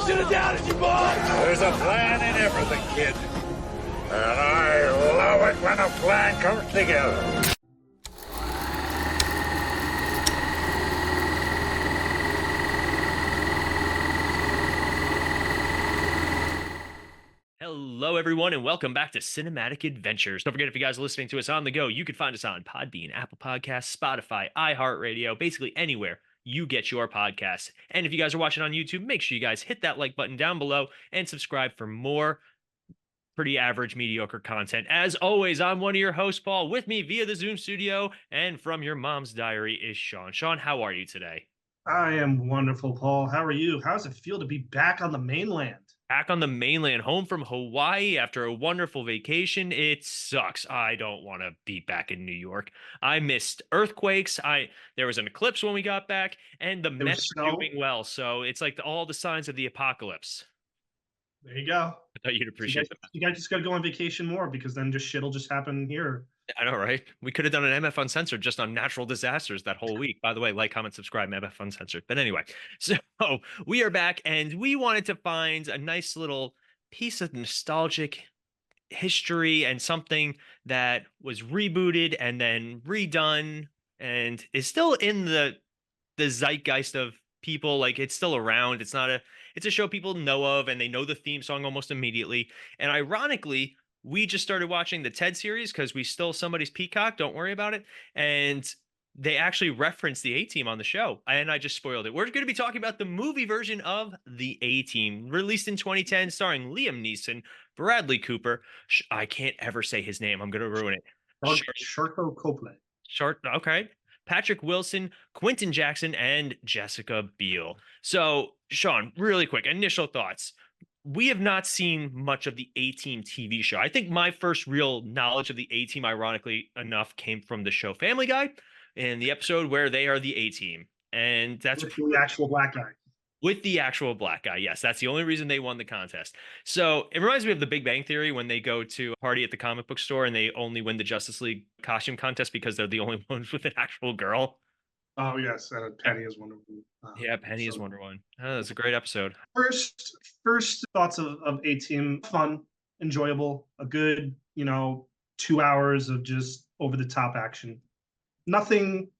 should have doubted you, boy! There's a plan in everything, kid. And I love it when a plan comes together. Hello, everyone, and welcome back to Cinematic Adventures. Don't forget, if you guys are listening to us on the go, you can find us on Podbean, Apple Podcasts, Spotify, iHeartRadio, basically anywhere you get your podcasts. And if you guys are watching on YouTube, make sure you guys hit that like button down below and subscribe for more pretty average, mediocre content. As always, I'm one of your hosts, Paul. With me via the Zoom studio and from your mom's diary is Sean. Sean, how are you today? I am wonderful, Paul. How are you? How does it feel to be back on the mainland? Back on the mainland, home from Hawaii after a wonderful vacation. It sucks. I don't want to be back in New York. I missed earthquakes. There was an eclipse when we got back, and the Mets are doing well. So it's like all the signs of the apocalypse. There you go. I thought you'd appreciate that. You guys just got to go on vacation more because then shit'll just happen here. I know, right? We could have done an MF Uncensored just on natural disasters that whole week. By the way, like, comment, subscribe, MF Uncensored. But anyway, so we are back and we wanted to find a nice little piece of nostalgic history and something that was rebooted and then redone and is still in the zeitgeist of people. Like, it's still around. It's a show people know of and they know the theme song almost immediately. And ironically, we just started watching the Ted series because we stole somebody's peacock. Don't worry about it. And they actually referenced the A-Team on the show. And I just spoiled it. We're going to be talking about the movie version of the A-Team, released in 2010, starring Liam Neeson, Bradley Cooper. I can't ever say his name. I'm going to ruin it. Sharko Copley. Okay. Patrick Wilson, Quentin Jackson, and Jessica Biel. So, Sean, really quick, initial thoughts. We have not seen much of the A-Team TV show. I think my first real knowledge of the A-Team, ironically enough, came from the show Family Guy in the episode where they are the A-Team. And that's with the actual black guy. With the actual black guy, yes. That's the only reason they won the contest. So it reminds me of the Big Bang Theory when they go to a party at the comic book store and they only win the Justice League costume contest because they're the only ones with an actual girl. Oh, yes. Penny is Wonder Woman. Yeah, Penny is Wonder Woman. Oh, that's a great episode. First thoughts of A-Team. Fun, enjoyable, a good, 2 hours of just over-the-top action. Nothing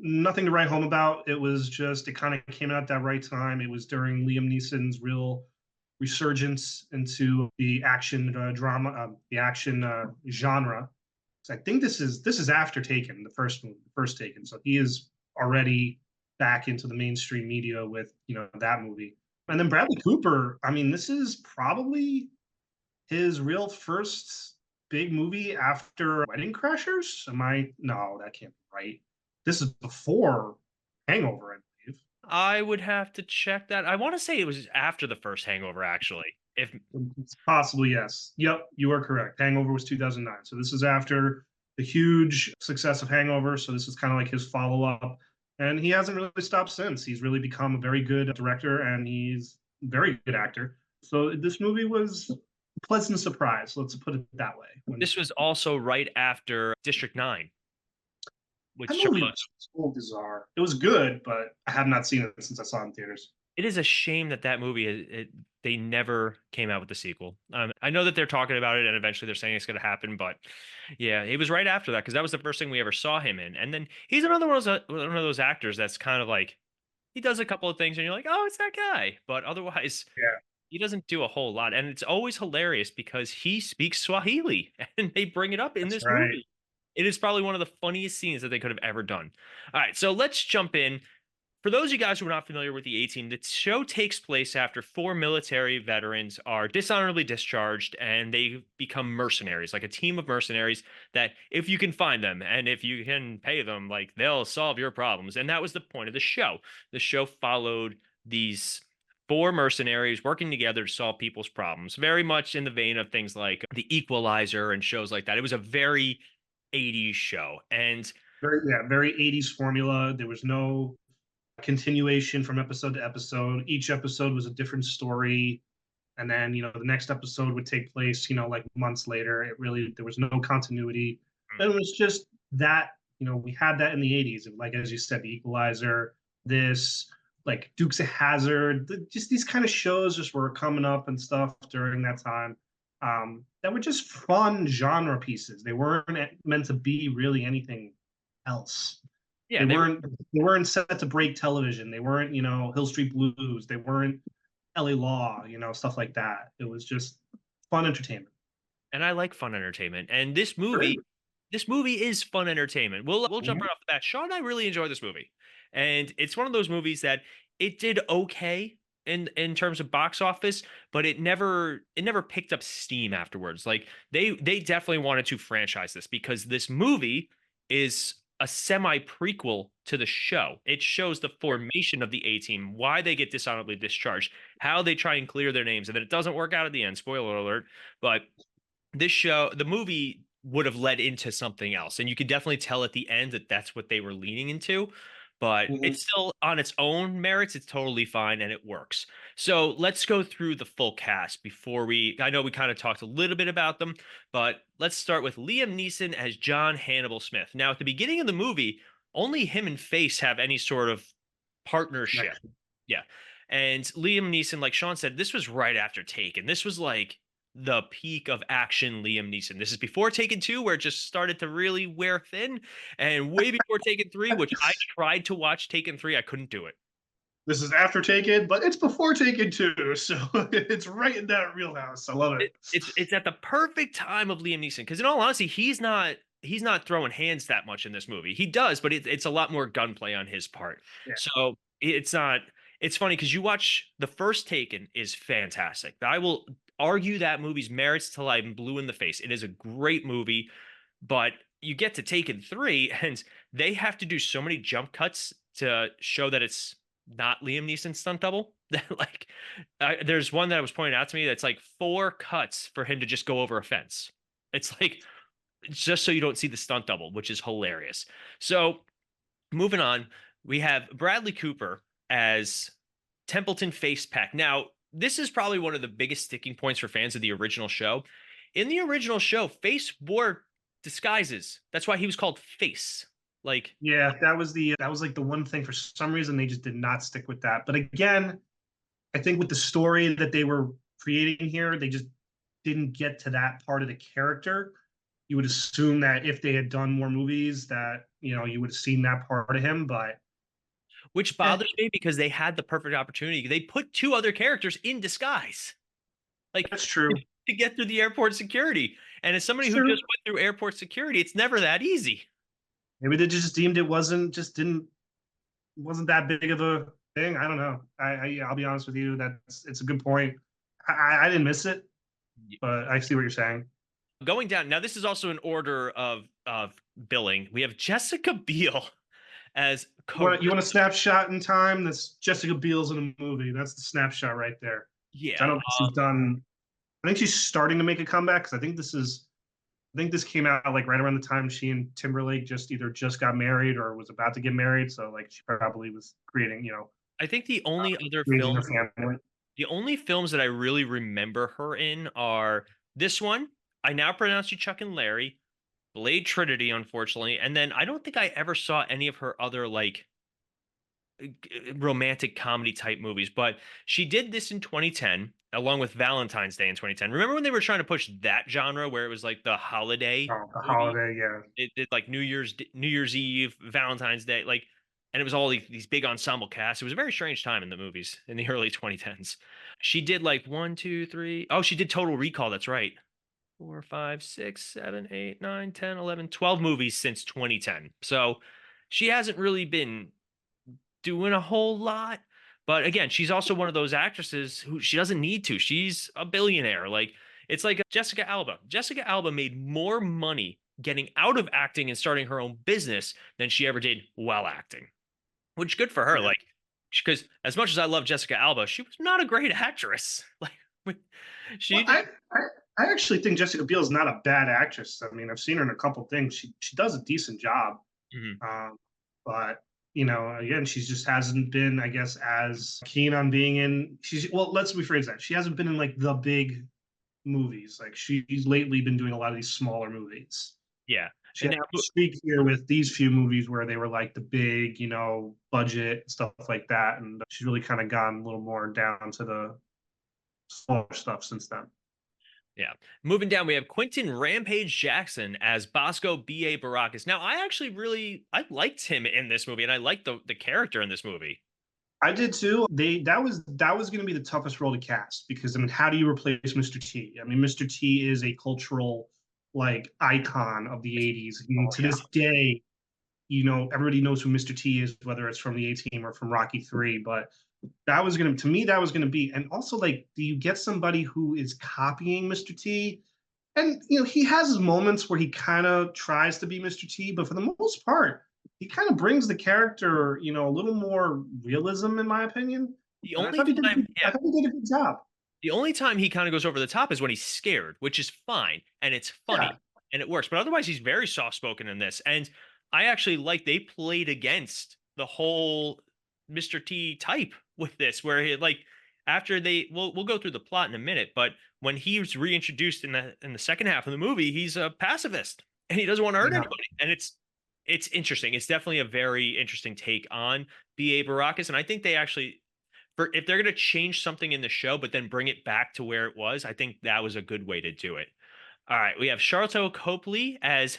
to write home about. It was just, it kind of came out at that right time. It was during Liam Neeson's real resurgence into the action drama, the action genre. So I think this is after Taken, the first Taken. So he is already back into the mainstream media with that movie. And then Bradley Cooper. I mean, this is probably his real first big movie after Wedding Crashers. No, that can't be right. This is before Hangover, I believe. I would have to check that. I want to say it was after the first Hangover, actually. If it's possible, yes. Yep, you are correct. Hangover was 2009. So this is after the huge success of Hangover. So this is kind of like his follow-up. And he hasn't really stopped since. He's really become a very good director and he's a very good actor. So this movie was a pleasant surprise. Let's put it that way. This was also right after District 9. Which was so bizarre. It was good, but I have not seen it since I saw it in theaters. It is a shame that movie, they never came out with the sequel. I know that they're talking about it and eventually they're saying it's going to happen, but yeah, it was right after that because that was the first thing we ever saw him in. And then he's another one of those actors that's kind of like, he does a couple of things and you're like, oh, it's that guy. But otherwise, yeah, he doesn't do a whole lot. And it's always hilarious because he speaks Swahili and they bring it up in this movie. It is probably one of the funniest scenes that they could have ever done. All right, so let's jump in. For those of you guys who are not familiar with the A-Team, the show takes place after 4 military veterans are dishonorably discharged and they become mercenaries, like a team of mercenaries that if you can find them and if you can pay them, like they'll solve your problems. And that was the point of the show. The show followed these 4 mercenaries working together to solve people's problems, very much in the vein of things like The Equalizer and shows like that. It was a very 80s show and very 80s formula. There was no continuation from episode to episode. Each episode was a different story, and then the next episode would take place like months later. There was no continuity. It was just that we had that in the 80s, like as you said, The Equalizer, this like Dukes of Hazard, just these kind of shows just were coming up and stuff during that time. That were just fun genre pieces. They weren't meant to be really anything else. Yeah, They they were. weren't they weren't set to break television. They weren't, Hill Street Blues. They weren't LA Law, stuff like that. It was just fun entertainment. And I like fun entertainment. And this Sure. movie, this movie is fun entertainment. We'll jump Mhm. right off the bat. Sean and I really enjoy this movie, and it's one of those movies that it did okay in terms of box office, but it never picked up steam afterwards. Like they definitely wanted to franchise this because this movie is a semi prequel to the show. It shows the formation of the A team, why they get dishonorably discharged, how they try and clear their names, and then it doesn't work out at the end. Spoiler alert, but the movie would have led into something else. And you could definitely tell at the end that that's what they were leaning into. But Mhm. it's still on its own merits. It's totally fine and it works. So let's go through the full cast I know we kind of talked a little bit about them, but let's start with Liam Neeson as John Hannibal Smith. Now, at the beginning of the movie, only him and Face have any sort of partnership. Connection. Yeah. And Liam Neeson, like Sean said, this was right after Taken. This was like the peak of action Liam Neeson. This is before Taken 2, where it just started to really wear thin, and way before Taken 3, which I tried to watch Taken 3, I couldn't do it. This is after Taken, but it's before Taken 2, so it's right in that wheelhouse. I love it. It's at the perfect time of Liam Neeson because, in all honesty, he's not throwing hands that much in this movie. He does, but it's a lot more gunplay on his part. Yeah. So it's not. It's funny because you watch the first Taken is fantastic. I will argue that movie's merits till I'm blue in the face. It is a great movie, but you get to Taken 3 and they have to do so many jump cuts to show that it's not Liam Neeson's stunt double. That like there's one that was pointed out to me that's like 4 cuts for him to just go over a fence. It's like just so you don't see the stunt double, which is hilarious. So moving on, we have Bradley Cooper as Templeton Face Pack. Now, this is probably one of the biggest sticking points for fans of the original show. In the original show, Face wore disguises. That's why he was called Face. Like, Yeah, that was like the one thing for some reason they just did not stick with that. But again, I think with the story that they were creating here, they just didn't get to that part of the character. You would assume that if they had done more movies that, you would have seen that part of him, but which eh, bothers me because they had the perfect opportunity. They put 2 other characters in disguise, like that's true. to get through the airport security. And as somebody who True. just went through airport security, it's never that easy. Maybe they just deemed it wasn't that big of a thing. I don't know. I'll be honest with you. It's a good point. I didn't miss it, but I see what you're saying. Going down now, this is also an order of billing. We have Jessica Biel as You want a snapshot in time? That's Jessica Biel's in a movie. That's the snapshot right there. I yeah. don't think she's done. I think she's starting to make a comeback because I think this came out like right around the time she and Timberlake just got married or was about to get married. So like she probably was creating, I think the only other raising film, her family. the only films that I really remember her in are this one. I Now Pronounce You Chuck and Larry, Blade Trinity, unfortunately, and then I don't think I ever saw any of her other like romantic comedy type movies, but she did this in 2010 along with Valentine's Day in 2010. Remember when they were trying to push that genre where it was like the holiday Oh, the movie? holiday, yeah. It did like New Year's Eve, Valentine's Day, like, and it was all these big ensemble casts. It was a very strange time in the movies in the early 2010s. She did like one, two, three. Oh, she did Total Recall. That's right. 4, 5, 6, 7, 8, 9, 10, 11, 12 movies since 2010. So she hasn't really been doing a whole lot. But again, she's also one of those actresses who she doesn't need to. She's a billionaire. Like it's like Jessica Alba. Jessica Alba made more money getting out of acting and starting her own business than she ever did while acting. Which good for her. Yeah. Like because as much as I love Jessica Alba, she was not a great actress. Like Well, she did. I actually think Jessica Biel is not a bad actress. I mean, I've seen her in a couple things. She does a decent job. Mhm. Um, but again, she just hasn't been, I guess, as keen on being in. Let's rephrase that. She hasn't been in like the big movies. Like she's lately been doing a lot of these smaller movies. Yeah. She And had now, a streak here with these few movies where they were like the big, budget stuff like that, and she's really kind of gone a little more down to the smaller stuff since then. yeah, moving down, we have Quentin Rampage Jackson as Bosco B.A. Baracus. Now, I liked him in this movie, and I liked the character in this movie. I did too. That was going to be the toughest role to cast because I mean, how do you replace Mr. T? I mean, Mr. T is a cultural like icon of the '80s. I mean, Oh to yeah, this day, everybody knows who Mr. T is, whether it's from the A Team or from Rocky 3. But to me, that was gonna be, and also like, do you get somebody who is copying Mr. T? And he has his moments where he kind of tries to be Mr. T, but for the most part, he kind of brings the character, a little more realism, in my opinion. the And I only thought he did. time, I yeah, thought he did a good job. the only time he kind of goes over the top is when he's scared, which is fine and it's Yeah, funny and it works. But otherwise, he's very soft spoken in this, and I actually like they played against the whole Mr. T type with this, where he like after we'll go through the plot in a minute, but when he was reintroduced in the second half of the movie, he's a pacifist and he doesn't want to hurt yeah, anybody, and it's interesting. It's definitely a very interesting take on B.A. Baracus, and I think they actually for if they're going to change something in the show, but then bring it back to where it was, I think that was a good way to do it. All right, we have Charlton Copley as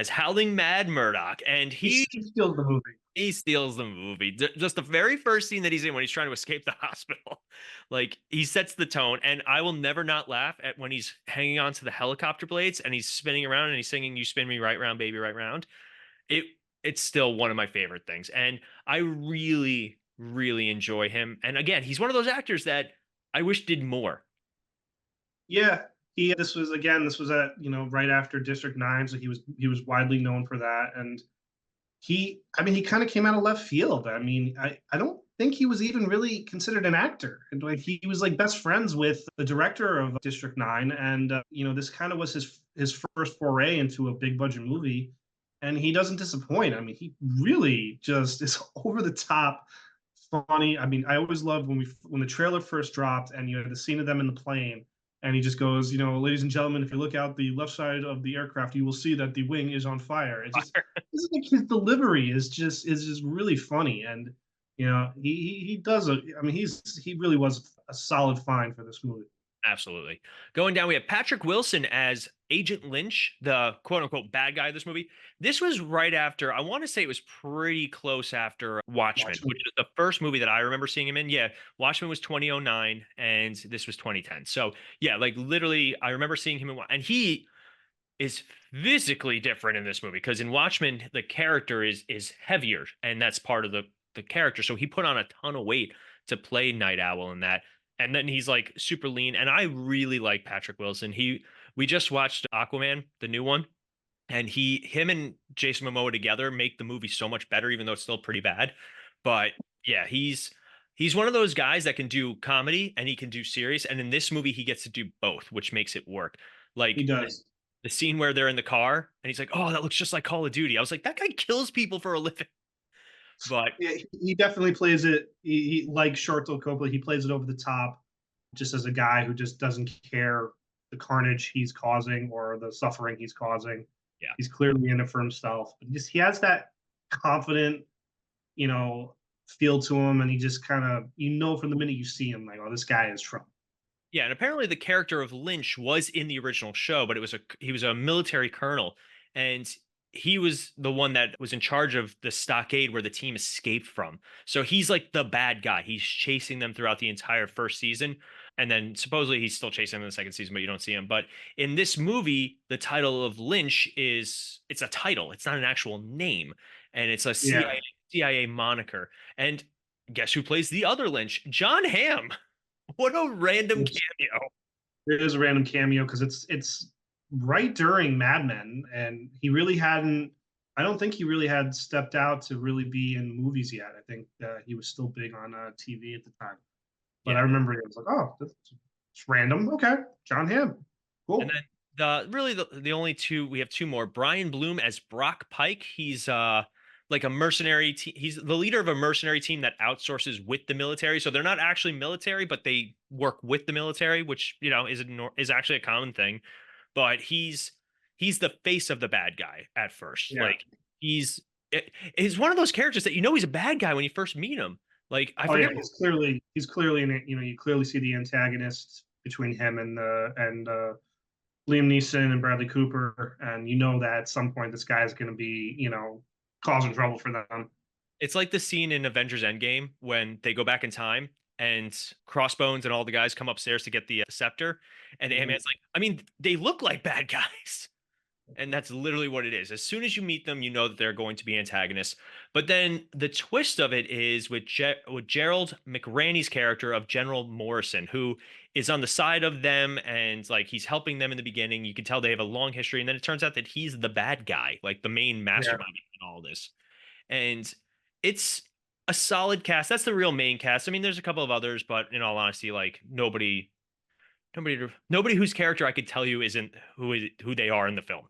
Howling Mad Murdoch, and he steals the movie. he steals the movie. Just the very first scene that he's in when he's trying to escape the hospital, like he sets the tone. And I will never not laugh at when he's hanging on to the helicopter blades and he's spinning around and he's singing "You spin me right round, baby, right round." It it's still one of my favorite things, and I really really enjoy him. And again, he's one of those actors that I wish did more. Yeah, this was at right after District 9, so he was widely known for that, and he kind of came out of left field. I mean, I don't think he was even really considered an actor, and like he was like best friends with the director of District 9, and this kind of was his first foray into a big budget movie, and he doesn't disappoint. I mean, he really just is over the top funny. I mean, I always loved when the trailer first dropped and you had the scene of them in the plane, and he just goes, ladies and gentlemen, if you look out the left side of the aircraft, you will see that the wing is on fire. It's like his delivery is just really funny, and he does a. I mean, he really was a solid find for this movie. Absolutely. Going down, we have Patrick Wilson as Agent Lynch, the quote unquote bad guy of this movie. This was right after, I want to say it was pretty close after Watchmen, Watchmen. which is the first movie that I remember seeing him in. Yeah, Watchmen was 2009 and this was 2010. So, yeah, like literally, I remember seeing him and he is physically different in this movie because in Watchmen, the character is heavier and that's part of the character. So he put on a ton of weight to play Night Owl in that. And then he's like super lean. And I really like Patrick Wilson. We just watched Aquaman, the new one, and him and Jason Momoa together make the movie so much better, even though it's still pretty bad. But yeah, he's one of those guys that can do comedy and he can do serious. And in this movie, he gets to do both, which makes it work. He Like does. the scene where they're in the car and he's like, "Oh, that looks just like Call of Duty." I was like, "That guy kills people for a living." But Yeah, he definitely plays it. He like Sharlto Copley. He plays it over the top, just as a guy who just doesn't care the carnage he's causing or the suffering he's causing. yeah, He's clearly in it for himself, but just he has that confident, you know, feel to him, and he just kind of from the minute you see him, like, oh, this guy is trouble. yeah, and apparently the character of Lynch was in the original show, but he was a military colonel, and he was the one that was in charge of the stockade where the team escaped from. So he's like the bad guy. He's chasing them throughout the entire first season, and then supposedly he's still chasing them in the second season, but you don't see him. But in this movie, the title of Lynch it's a title. It's not an actual name, and it's a Yeah, CIA moniker. And guess who plays the other Lynch? John Hamm. What a random it's, cameo. it is a random cameo because it's right during Mad Men, and he really hadn't. I don't think he really had stepped out to really be in movies yet. I think he was still big on TV at the time. But I Yeah. remember it was like, oh, it's random. Okay, John Hamm, And cool. then the only two we have two more. Brian Bloom as Brock Pike. He's like a mercenary he's the leader of a mercenary team that outsources with the military. So they're not actually military, but they work with the military, which, is actually a common thing. But he's the face of the bad guy at first. Yeah. Like he's one of those characters that he's a bad guy when you first meet him. Like I Oh yeah, forget. he's clearly in it. You know, you clearly see the antagonist between him and Liam Neeson and Bradley Cooper, and you know that at some point this guy is going to be, causing trouble for them. It's like the scene in Avengers Endgame when they go back in time and Crossbones and all the guys come upstairs to get the scepter, and Mhm. Ant-Man's like, I mean, they look like bad guys. And that's literally what it is. As soon as you meet them, you know that they're going to be antagonists. But then the twist of it is with Gerald McRaney's character of General Morrison, who is on the side of them and like he's helping them in the beginning. You can tell they have a long history, and then it turns out that he's the bad guy, like the main Yeah. mastermind in all this. And it's a solid cast. That's the real main cast. I mean, there's a couple of others, but in all honesty, like nobody whose character I could tell you isn't who they are in the film.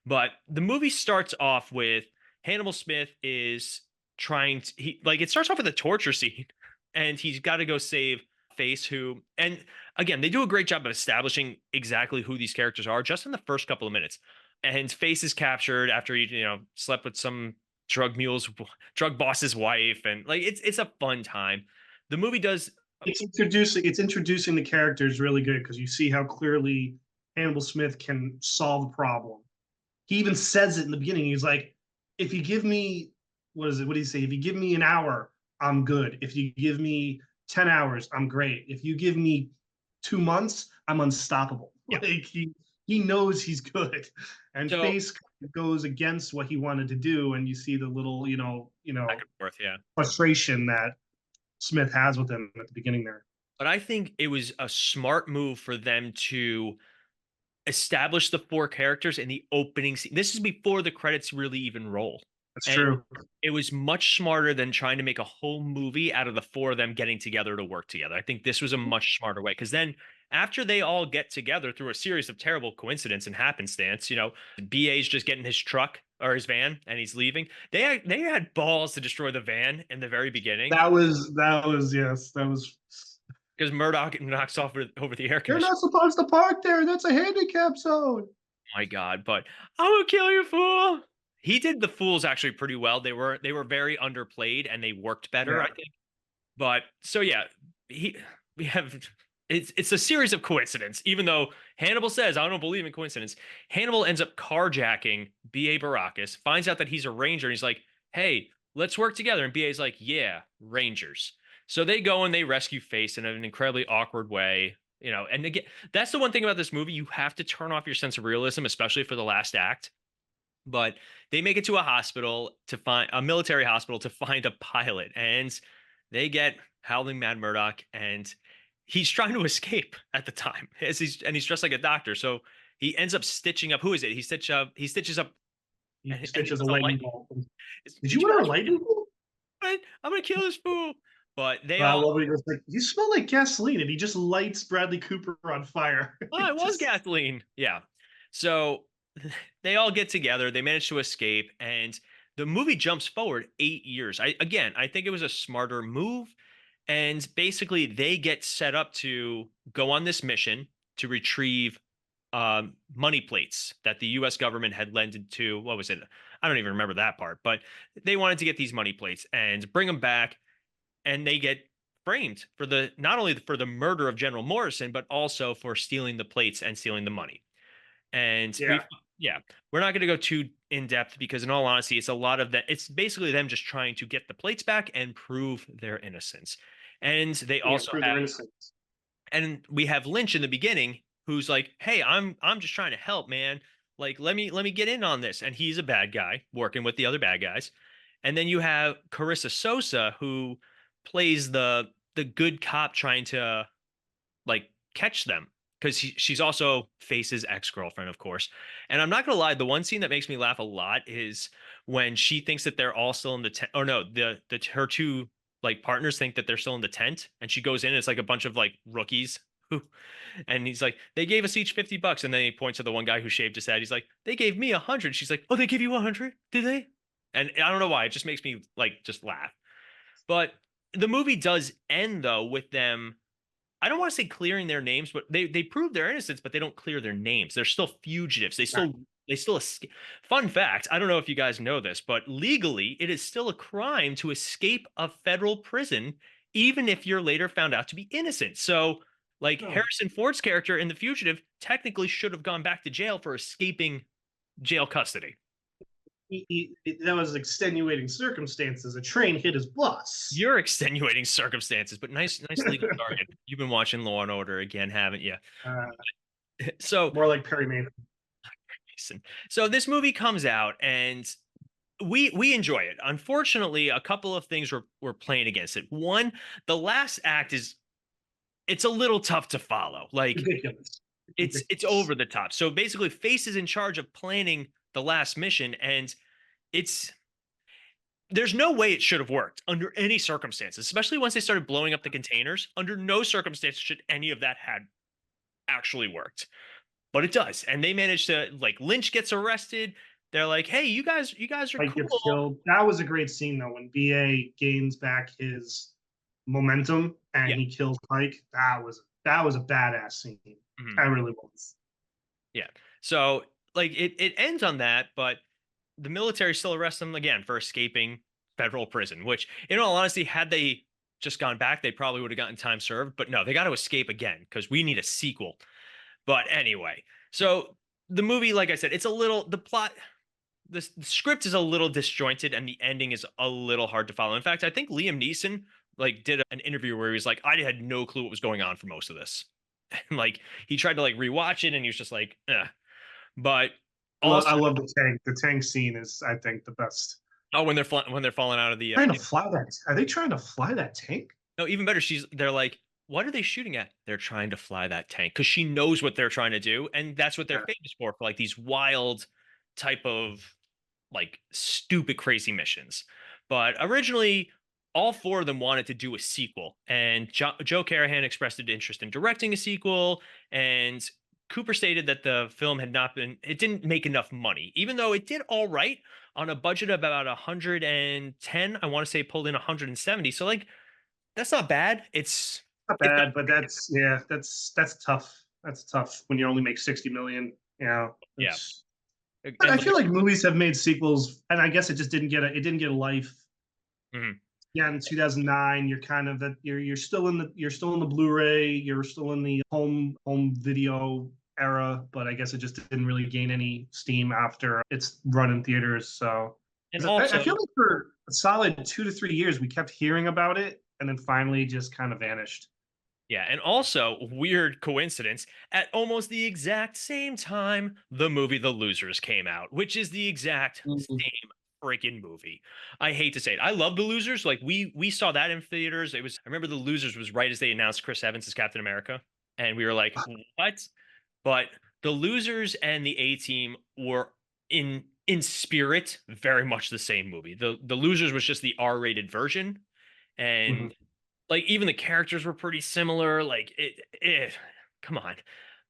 But the movie starts off with Hannibal Smith is trying to it starts off with a torture scene and he's got to go save Face who, and again, they do a great job of establishing exactly who these characters are just in the first couple of minutes. And Face is captured after he slept with some drug boss's wife, and like it's a fun time. The movie does. It's introducing the characters really good because you see how clearly Hannibal Smith can solve a problem. He even says it in the beginning. He's like, if you give me, what is it? What do you say? If you give me an hour, I'm good. If you give me 10 hours, I'm great. If you give me 2 months, I'm unstoppable. Yeah. Like he knows he's good. And So Face goes against what he wanted to do, and you see the little, back and forth, yeah. frustration that Smith has with him at the beginning there. But I think it was a smart move for them to establish the four characters in the opening scene. This is before the credits really even roll. That's And true. it was much smarter than trying to make a whole movie out of the four of them getting together to work together. I think this was a much smarter way because then after they all get together through a series of terrible coincidence and happenstance, BA's just getting his truck or his van and he's leaving. They had balls to destroy the van in the very beginning That was yes, that was. because Murdoch knocks off over the air You're conditioner. not supposed to park there. That's a handicap zone. My God, but I'm gonna kill you, fool. He did the fools actually pretty well. They were very underplayed and they worked better, Yeah. I think. But so yeah, he we have it's a series of coincidence. Even though Hannibal says I don't believe in coincidence, Hannibal ends up carjacking B.A. Baracus, finds out that he's a ranger, and he's like, "Hey, let's work together." And B.A.'s like, "Yeah, Rangers." So they go and they rescue Face in an incredibly awkward way. And again, that's the one thing about this movie. You have to turn off your sense of realism, especially for the last act. But they make it to a military hospital to find a pilot, and they get Howling Mad Murdoch, and he's trying to escape at the time, he's dressed like a doctor, so he ends up stitching up. Who is it? He stitches up, He and stitches a it's a lightning light. bolt. Did you wear a lightning bolt? I'm gonna kill this fool. But they I all. love it. He goes like, "You smell like gasoline," and he just lights Bradley Cooper on fire. Oh, it was Just- gasoline. Yeah. So they all get together. They manage to escape, and the movie jumps forward 8 years. I think it was a smarter move. And basically, they get set up to go on this mission to retrieve money plates that the U.S. government had lended to. What was it? I don't even remember that part, but they wanted to get these money plates and bring them back, and they get framed for not only for the murder of General Morrison, but also for stealing the plates and stealing the money. And yeah, yeah, we're not going to go too in depth because, in all honesty, it's a lot of that. It's basically them just trying to get the plates back and prove their innocence. And they yeah, also prove have, their innocence. and we have Lynch in the beginning, who's like, "Hey, I'm just trying to help, man. Like, let me get in on this." And he's a bad guy working with the other bad guys. And then you have Carissa Sosa, who plays the good cop trying to like catch them because she's also Face's ex-girlfriend, of course. And I'm not gonna lie, the one scene that makes me laugh a lot is when she thinks that they're all still in the tent. Or no, the her two like partners think that they're still in the tent, and she goes in. And it's like a bunch of like rookies who, and he's like, they gave us each $50, and then he points to the one guy who shaved his head. He's like, they gave me 100. She's like, oh, they gave you 100? Did they? And I don't know why. It just makes me like just laugh. But the movie does end though with them. I don't want to say clearing their names, but they prove their innocence, but they don't clear their names. They're still fugitives. They still They still escape. Fun fact, I don't know if you guys know this, but legally, it is still a crime to escape a federal prison, even if you're later found out to be innocent. So, like No. Harrison Ford's character in The Fugitive technically should have gone back to jail for escaping jail custody. That was extenuating circumstances. A train hit his bus. You're extenuating circumstances, but nice legal jargon. You've been watching Law and Order again, haven't you? Uh, So, more like Perry Mason. so this movie comes out, and we enjoy it. Unfortunately, a couple of things were playing against it. One, the last act is it's a little tough to follow. Like Ridiculous. it's over the top. So basically, Face is in charge of planning the last mission, and it's there's no way it should have worked under any circumstances, especially once they started blowing up the containers. Under no circumstances should any of that had actually worked. But it does. And they managed to like Lynch gets arrested. They're like, "Hey, you guys are Pike gets cool." killed. That was a great scene though when BA gains back his momentum and Yeah. he kills Pike. That was a badass scene. Mhm. That really was. Yeah. So like it ends on that, but the military still arrests them again for escaping federal prison, which in all honesty, had they just gone back, they probably would have gotten time served. But no, they got to escape again because we need a sequel. But anyway, so the movie, like I said, it's a little the plot, the script is a little disjointed and the ending is a little hard to follow. In fact, I think Liam Neeson like did an interview where he was like, I had no clue what was going on for most of this. And like he tried to like rewatch it and he was just like, eh. But I also, love the tank. The tank scene is, I think, the best. oh, when they're falling out of the Trying to fly that? Are they trying to fly that tank? no, even better, they're like, what are they shooting at? They're trying to fly that tank because she knows what they're trying to do, and that's what they're Yeah. famous for like these wild type of like stupid crazy missions. But originally, all four of them wanted to do a sequel, and Joe Carnahan expressed an interest in directing a sequel, and Cooper stated that the film had not been, it didn't make enough money, even though it did all right on a budget of about 110. I want to say it pulled in 170. So like that's not bad. Not It's not bad, but that's tough. That's tough when you only make 60 million. Yeah. yeah. I And feel like movies have made sequels, and I guess it just didn't get a life. Mhm. Yeah, in 2009, you're kind of that you're still in the Blu-ray, you're still in the home video era, but I guess it just didn't really gain any steam after its run in theaters. So And 'cause I also, feel like for a solid 2 to 3 years, we kept hearing about it, and then finally just kind of vanished. yeah, and also weird coincidence, at almost the exact same time the movie The Losers came out, which is the exact Mhm. same freaking movie. I hate to say it. I love The Losers. Like we saw that in theaters. It was I remember The Losers was right as they announced Chris Evans as Captain America, and we were like, "What?" But The Losers and the A Team were in spirit very much the same movie. The Losers was just the R-rated version, Mhm. and like even the characters were pretty similar. Like come on.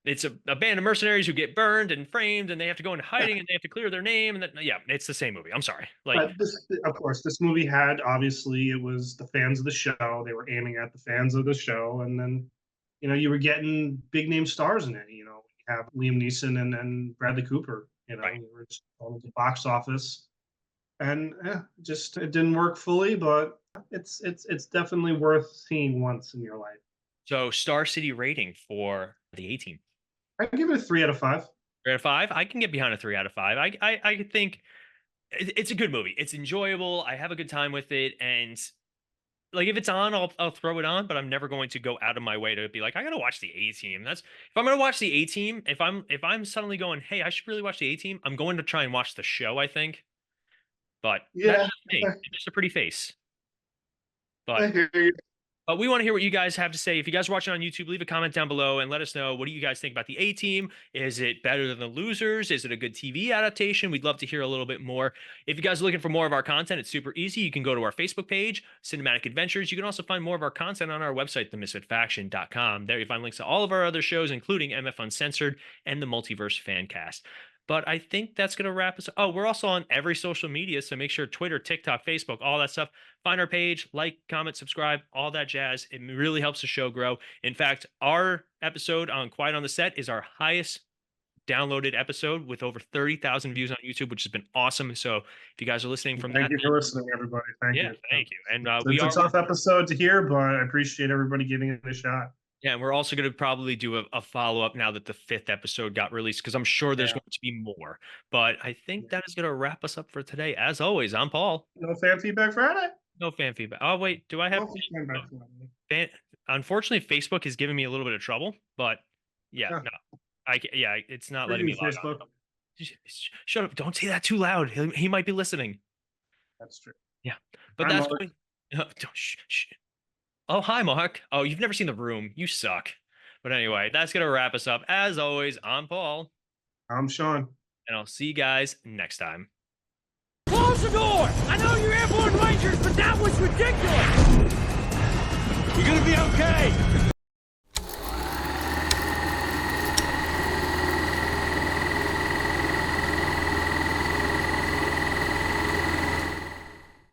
It's a band of mercenaries who get burned and framed and they have to go into hiding and they have to clear their name and that yeah, it's the same movie. I'm sorry. Like But of course, this movie had obviously it was the fans of the show. They were aiming at the fans of the show, and then you were getting big name stars in it. You have Liam Neeson and Bradley Cooper. right. You were just on the box office, and just it didn't work fully, but it's definitely worth seeing once in your life. So Star City rating for the A Team. I give it a 3 out of 5. 3 out of 5. I can get behind a 3 out of 5. I think it's a good movie. It's enjoyable. I have a good time with it. And like if it's on, I'll throw it on, but I'm never going to go out of my way to be like, I gotta watch the A Team. That's if I'm gonna watch the A Team, if I'm suddenly going, hey, I should really watch the A Team, I'm going to try and watch the show, I think. But that's Yeah, just me. It's just a pretty face. But I hear you. we want to hear what you guys have to say. If you guys are watching on YouTube, leave a comment down below and let us know, what do you guys think about the A Team? Is it better than The Losers? Is it a good TV adaptation? We'd love to hear a little bit more. If you guys are looking for more of our content, it's super easy. You can go to our Facebook page, Cinematic Adventures. You can also find more of our content on our website, themisfitfaction.com. There you find links to all of our other shows, including MF Uncensored and the Multiverse Fancast. But I think that's going to wrap us. Oh, we're also on every social media. So make sure Twitter, TikTok, Facebook, all that stuff. Find our page, like, comment, subscribe, all that jazz. It really helps the show grow. In fact, our episode on Quiet on the Set is our highest downloaded episode with over 30,000 views on YouTube, which has been awesome. So if you guys are listening from Thank that, you for listening, everybody. Thank you. Thank you. And It's a tough episode to hear, but I appreciate everybody giving it a shot. Yeah, and we're also going to probably do a follow-up now that the 5th episode got released, because I'm sure there's going to be more. But I think that is going to wrap us up for today. As always, I'm Paul. No fan feedback Friday? No fan feedback. Oh, wait, do I have feedback Friday. Unfortunately, Facebook is giving me a little bit of trouble, but no. It's not letting me log on. Shut up. Don't say that too loud. He might be listening. That's true. Yeah. But that's what shh. Oh, hi, Mark. Oh, you've never seen The Room. You suck. But anyway, that's going to wrap us up. As always, I'm Paul. I'm Sean. And I'll see you guys next time. Close the door! I know you're airborne rangers, but that was ridiculous! You're gonna be okay!